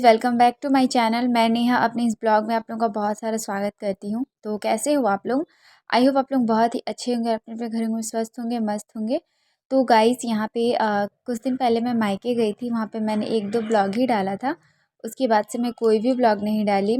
Welcome back to my channel. मैं नेहा अपने इस ब्लॉग में आप लोगों का बहुत सारा स्वागत करती हूँ। तो कैसे हो आप लोग? आई होप आप लोग बहुत ही अच्छे होंगे, अपने अपने घरों में स्वस्थ होंगे, मस्त होंगे। तो गाइस यहाँ पे कुछ दिन पहले मैं मायके गई थी। वहाँ पे मैंने एक दो ब्लॉग ही डाला था। उसके बाद से मैं कोई भी ब्लॉग नहीं डाली।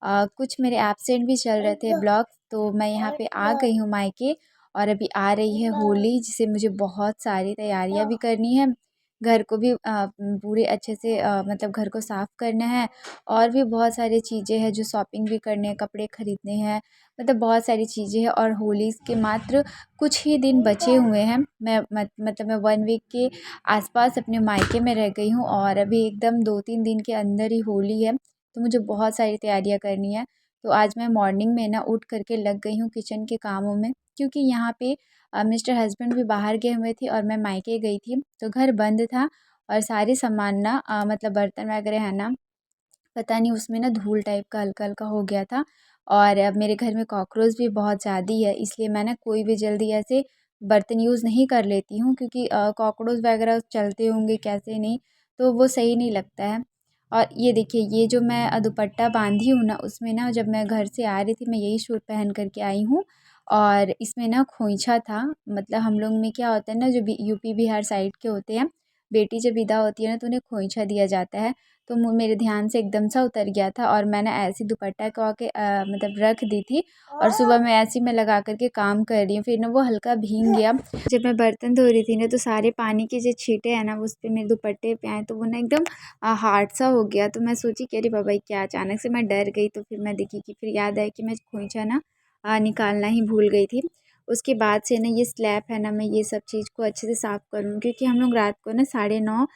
कुछ मेरे एब्सेंट भी चल रहे थे ब्लॉग। तो मैं यहाँ पे आ गई हूँ मायके। और अभी आ रही है होली, जिसे मुझे बहुत सारी तैयारियाँ भी करनी है। घर को भी पूरे अच्छे से मतलब घर को साफ़ करना है। और भी बहुत सारी चीज़ें हैं जो शॉपिंग भी करने हैं, कपड़े ख़रीदने हैं। मतलब बहुत सारी चीज़ें हैं और होली के मात्र कुछ ही दिन बचे हुए हैं। मैं मतलब मैं 1 वीक के आसपास अपने मायके में रह गई हूँ और अभी एकदम 2-3 दिन के अंदर ही होली है। तो मुझे बहुत सारी तैयारियाँ करनी है। तो आज मैं मॉर्निंग में ना उठ कर के लग गई हूँ किचन के कामों में, क्योंकि यहाँ पे मिस्टर हस्बैंड भी बाहर गए हुए थे और मैं मायके गई थी। तो घर बंद था और सारे सामान ना मतलब बर्तन वगैरह है ना, पता नहीं उसमें ना धूल टाइप का हल्का-हल्का हो गया था। और अब मेरे घर में कॉकरोच भी बहुत ज़्यादा है, इसलिए मैं ना कोई भी जल्दी ऐसे बर्तन यूज़ नहीं कर लेती हूँ, क्योंकि कॉकरोच वगैरह चलते होंगे कैसे नहीं, तो वो सही नहीं लगता है। और ये देखिए, ये जो मैं दुपट्टा बांधी हूँ ना, उसमें ना जब मैं घर से आ रही थी मैं यही सूट पहन कर के आई हूँ। और इसमें ना खोइंछा था। मतलब हम लोग में क्या होता है ना, जो यूपी बिहार साइड के होते हैं, बेटी जब विदा होती है ना तो उन्हें खोइंछा दिया जाता है। तो मेरे ध्यान से एकदम सा उतर गया था और मैंने ऐसे दुपट्टा करवा के मतलब रख दी थी। और सुबह मैं ऐसे ही मैं लगा कर के काम कर रही हूँ, फिर ना वो हल्का भीग गया। जब मैं बर्तन धो रही थी ना तो सारे पानी के जो छींटे हैं ना उस पे मेरे दुपट्टे पे आए, तो वो ना एकदम हार्ड सा हो गया। तो मैं सोची कि अरे बाबा ये क्या, अचानक से मैं डर गई। तो फिर मैं देखी कि फिर याद आया कि मैं खोइंछा ना निकालना ही भूल गई थी। उसके बाद से ना ये स्लैब है ना, मैं ये सब चीज़ को अच्छे से साफ़ करूँ, क्योंकि हम लोग रात को ना 9:30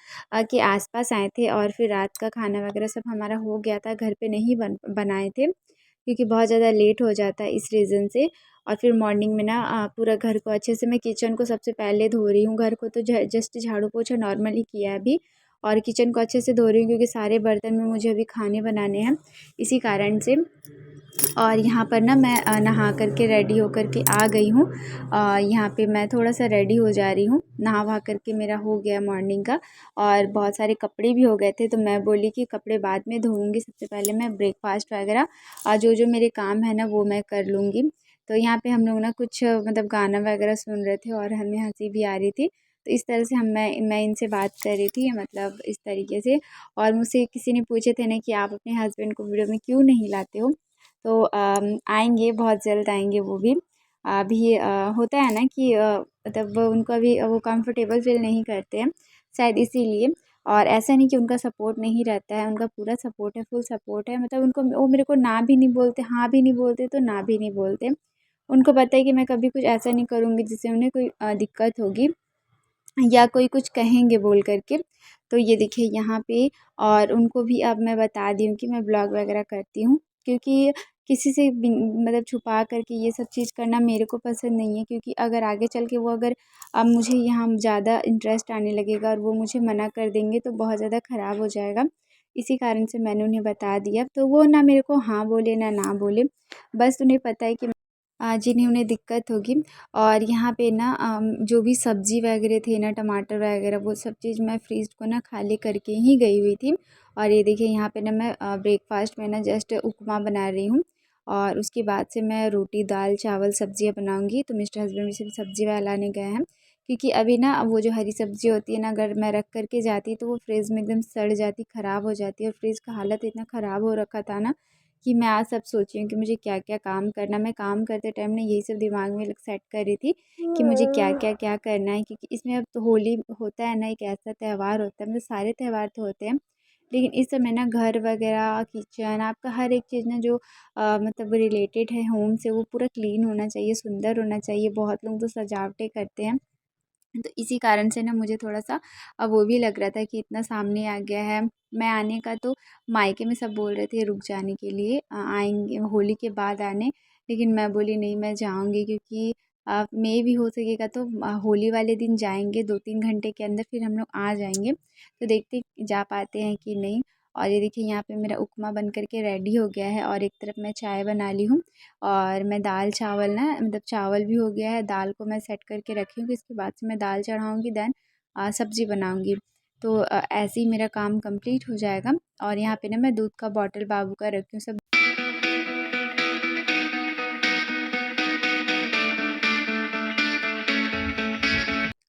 के आसपास आए थे और फिर रात का खाना वगैरह सब हमारा हो गया था। घर पे नहीं बनाए थे, क्योंकि बहुत ज़्यादा लेट हो जाता है इस रीज़न से। और फिर मॉर्निंग में ना पूरा घर को अच्छे से, मैं किचन को सबसे पहले धो रही हूँ। घर को तो जस्ट झाड़ू पोछा नॉर्मली किया है अभी, और किचन को अच्छे से धो रही हूँ, क्योंकि सारे बर्तन में मुझे अभी खाने बनाने हैं, इसी कारण से। और यहाँ पर ना मैं नहा कर के रेडी होकर के आ गई हूँ। यहाँ पे मैं थोड़ा सा रेडी हो जा रही हूँ, नहा वहा करके मेरा हो गया मॉर्निंग का। और बहुत सारे कपड़े भी हो गए थे, तो मैं बोली कि कपड़े बाद में धोऊंगी, सबसे पहले मैं ब्रेकफास्ट वगैरह जो जो मेरे काम है ना वो मैं कर लूँगी। तो यहाँ पे हम लोग ना कुछ मतलब गाना वगैरह सुन रहे थे और हमें हंसी भी आ रही थी। तो इस तरह से मैं इनसे बात कर रही थी, मतलब इस तरीके से। और मुझसे किसी ने पूछे थे ना कि आप अपने हस्बैंड को वीडियो में क्यों नहीं लाते हो। तो आएँगे, बहुत जल्द आएँगे वो भी। अभी होता है ना कि मतलब वो उनको अभी वो कंफर्टेबल फ़ील नहीं करते हैं, शायद इसीलिए। और ऐसा नहीं कि उनका सपोर्ट नहीं रहता है, उनका पूरा सपोर्ट है, फुल सपोर्ट है। मतलब उनको, वो मेरे को ना भी नहीं बोलते, हाँ भी नहीं बोलते, तो ना भी नहीं बोलते। उनको पता है कि मैं कभी कुछ ऐसा नहीं करूँगी जिससे उन्हें कोई दिक्कत होगी या कोई कुछ कहेंगे बोल कर के। तो ये देखिए यहाँ पे, और उनको भी अब मैं बता दी हूँ कि मैं ब्लॉग वगैरह करती हूँ, क्योंकि किसी से मतलब छुपा कर के ये सब चीज़ करना मेरे को पसंद नहीं है। क्योंकि अगर आगे चल के वो, अगर अब मुझे यहाँ ज़्यादा इंटरेस्ट आने लगेगा और वो मुझे मना कर देंगे तो बहुत ज़्यादा ख़राब हो जाएगा। इसी कारण से मैंने उन्हें बता दिया, तो वो ना मेरे को हाँ बोले ना बोले, बस उन्हें पता है कि जिन्हें उन्हें दिक्कत होगी। और यहाँ पे ना जो भी सब्ज़ी वगैरह थे ना, टमाटर वगैरह, वो सब चीज़ मैं फ्रीज़ को ना खाली करके ही गई हुई थी। और ये देखिए यहाँ पे ना मैं ब्रेकफास्ट में ना जस्ट उपमा बना रही हूँ। और उसके बाद से मैं रोटी दाल चावल सब्जियाँ बनाऊँगी। तो मिस्टर हस्बैंड भी सिर्फ सब्ज़ी लाने गए हैं, क्योंकि अभी ना वो जो हरी सब्ज़ी होती है ना, अगर मैं रख कर के जाती तो वो फ्रिज में एकदम सड़ जाती, ख़राब हो जाती है। और फ्रिज का हालत इतना ख़राब हो रखा था ना, कि मैं आज सब सोची हूँ कि मुझे क्या-क्या काम करना है। मैं काम करते टाइम ना यही सब दिमाग में सेट कर रही थी कि मुझे क्या करना है, क्योंकि इसमें अब तो होली होता है ना, एक ऐसा त्यौहार होता है, मतलब सारे त्यौहार तो होते हैं, लेकिन इस समय ना घर वगैरह, किचन, आपका हर एक चीज़ ना जो मतलब रिलेटेड है होम से, वो पूरा क्लीन होना चाहिए, सुंदर होना चाहिए। बहुत लोग तो सजावटें करते हैं। तो इसी कारण से ना मुझे थोड़ा-सा वो भी लग रहा था कि इतना सामने आ गया है। मैं आने का तो मायके में सब बोल रहे थे रुक जाने के लिए, आएँगे होली के बाद आने। लेकिन मैं बोली नहीं, मैं जाऊँगी, क्योंकि मे भी हो सकेगा तो होली वाले दिन जाएँगे, 2-3 घंटे के अंदर फिर हम लोग आ जाएँगे। तो देखते जा पाते हैं कि नहीं। और ये देखिए यहाँ पे मेरा उपमा बन कर के रेडी हो गया है और एक तरफ मैं चाय बना ली हूँ। और मैं दाल चावल ना, मतलब चावल भी हो गया है, दाल को मैं सेट करके रखी हूँ कि इसके बाद से मैं दाल चढ़ाऊँगी, देन सब्ज़ी बनाऊँगी। तो ऐसे ही मेरा काम कंप्लीट हो जाएगा। और यहाँ पे ना मैं दूध का बॉटल बाबू का रखी हूँ सब।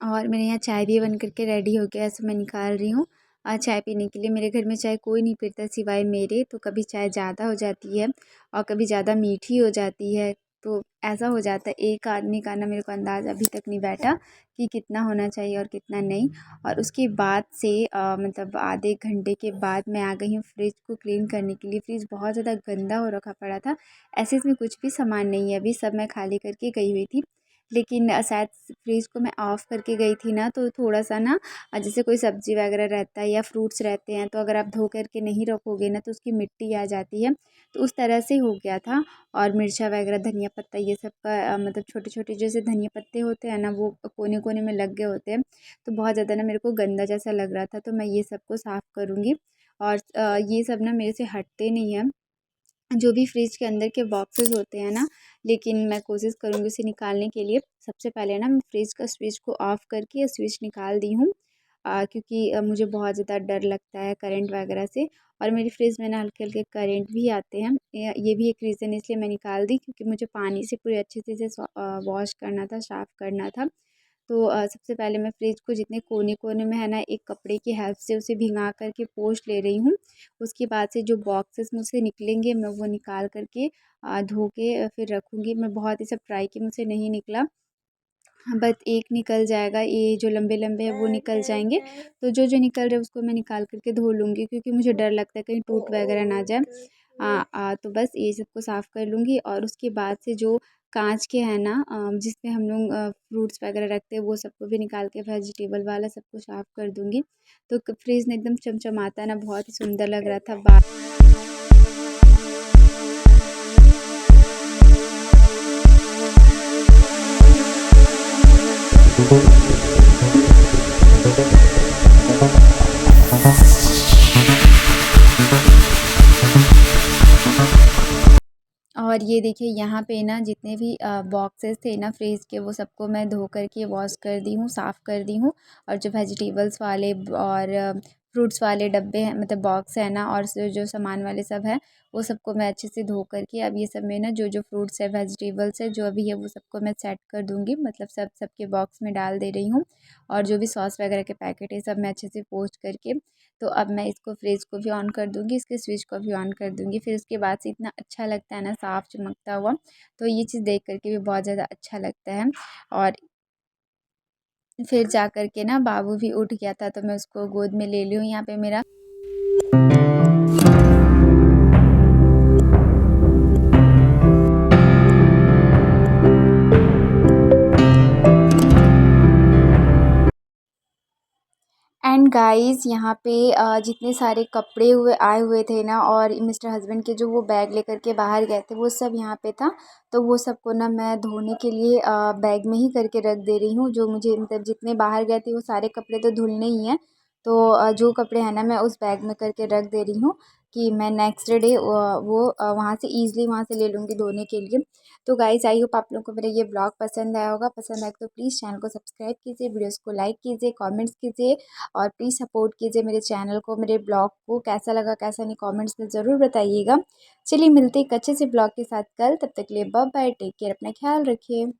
और मेरे यहाँ चाय भी बन करके रेडी हो गया है, सो मैं निकाल रही हूँ चाय पीने के लिए। मेरे घर में चाय कोई नहीं पीता सिवाय मेरे, तो कभी चाय ज़्यादा हो जाती है और कभी ज़्यादा मीठी हो जाती है। तो ऐसा हो जाता है, एक आदमी का ना मेरे को अंदाज़ अभी तक नहीं बैठा कि कितना होना चाहिए और कितना नहीं। और उसके बाद से मतलब आधे घंटे के बाद मैं आ गई हूँ फ्रिज को क्लीन करने के लिए। फ्रिज बहुत ज़्यादा गंदा हो रखा पड़ा था, ऐसे इसमें कुछ भी सामान नहीं है, अभी सब मैं खाली करके गई हुई थी। लेकिन शायद फ्रिज को मैं ऑफ़ करके गई थी ना, तो थोड़ा-सा ना जैसे कोई सब्ज़ी वगैरह रहता है या फ्रूट्स रहते हैं, तो अगर आप धो कर के नहीं रखोगे ना तो उसकी मिट्टी आ जाती है। तो उस तरह से हो गया था। और मिर्चा वगैरह, धनिया पत्ता, ये सब का मतलब छोटे-छोटे जैसे धनिया पत्ते होते हैं ना, वो कोने-कोने में लग गए होते हैं। तो बहुत ज़्यादा ना मेरे को गंदा जैसा लग रहा था, तो मैं ये सबको साफ़ करूँगी। और ये सब ना मेरे से हटते नहीं हैं। जो भी फ्रिज के अंदर के बॉक्सेस होते हैं ना, लेकिन मैं कोशिश करूँगी उसे निकालने के लिए। सबसे पहले ना मैं फ्रिज का स्विच को ऑफ़ करके स्विच निकाल दी हूँ, क्योंकि मुझे बहुत ज़्यादा डर लगता है करंट वगैरह से। और मेरी फ्रिज में ना हल्के-हल्के करंट भी आते हैं। ये भी एक रीज़न, इसलिए मैं निकाल दी क्योंकि मुझे पानी से पूरे अच्छे से इसे वॉश करना था, साफ़ करना था। तो सबसे पहले मैं फ्रिज को जितने कोने-कोने में है ना, एक कपड़े की हेल्प से उसे भिंगा कर के पोंछ ले रही हूँ। उसके बाद से जो बॉक्सेस मुझसे निकलेंगे मैं वो निकाल कर के धो के फिर रखूँगी। मैं बहुत ही सब ट्राई की, मुझसे नहीं निकला। हाँ, बस एक निकल जाएगा, ये जो लंबे-लंबे हैं वो निकल जाएँगे। तो जो-जो निकल रहे हैं उसको मैं निकाल कर के धो लूँगी, क्योंकि मुझे डर लगता है कहीं टूट वगैरह ना जाए। तो बस ये सबको साफ़ कर लूँगी। और उसके बाद से जो काँच के हैं ना, जिसमें हम लोग फ्रूट्स वगैरह रखते हैं, वो सबको भी निकाल के वेजिटेबल वाला सबको साफ़ कर दूँगी। तो फ्रिज में एकदम चमचमाता है ना, बहुत ही सुंदर लग रहा था। और ये देखिए यहाँ पे ना जितने भी बॉक्सेस थे ना फ्रिज के, वो सबको मैं धो कर के वॉश कर दी हूँ, साफ़ कर दी हूँ। और जो वेजिटेबल्स वाले और फ्रूट्स वाले डब्बे हैं, मतलब बॉक्स है ना, और जो सामान वाले सब हैं, वो सबको मैं अच्छे से धो कर के अब ये सब में ना जो फ्रूट्स है, वेजिटेबल्स है, जो अभी है वो सबको मैं सेट कर दूँगी, मतलब सबके बॉक्स में डाल दे रही हूँ। और जो भी सॉस वगैरह के पैकेट है सब मैं अच्छे से पोंछ करके, तो अब मैं इसको फ्रिज को भी ऑन कर दूँगी, इसके स्विच को भी ऑन कर दूँगी। फिर उसके बाद से इतना अच्छा लगता है ना साफ़ चमकता हुआ, तो ये चीज़ देख कर के भी बहुत ज़्यादा अच्छा लगता है। और फिर जा कर के ना बाबू भी उठ गया था, तो मैं उसको गोद में ले ली हूँ। यहाँ पे मेरा एंड गाइस यहाँ पे जितने सारे कपड़े आए हुए थे ना, और मिस्टर हस्बैंड के जो वो बैग लेकर के बाहर गए थे, वो सब यहाँ पे था। तो वो सबको ना मैं धोने के लिए बैग में ही करके रख दे रही हूँ। जो मुझे मतलब जितने बाहर गए थे वो सारे कपड़े तो धुलने ही हैं, तो जो कपड़े हैं ना मैं उस बैग में करके रख दे रही हूँ कि मैं नेक्स्ट डे वो वहाँ से ईज़िली वहाँ से ले लूँगी धोने के लिए। तो गाइज़ आई होप आप लोगों को मेरा ये ब्लॉग पसंद आया होगा। पसंद आए तो प्लीज़ चैनल को सब्सक्राइब कीजिए, वीडियोज़ को लाइक कीजिए, कमेंट्स कीजिए और प्लीज़ सपोर्ट कीजिए मेरे चैनल को। मेरे ब्लॉग को कैसा लगा कैसा नहीं, कमेंट्स में ज़रूर बताइएगा। चलिए मिलते एक अच्छे से ब्लॉग के साथ कल, तब तक के लिए बाय बाय, टेक केयर, अपना ख्याल रखिए।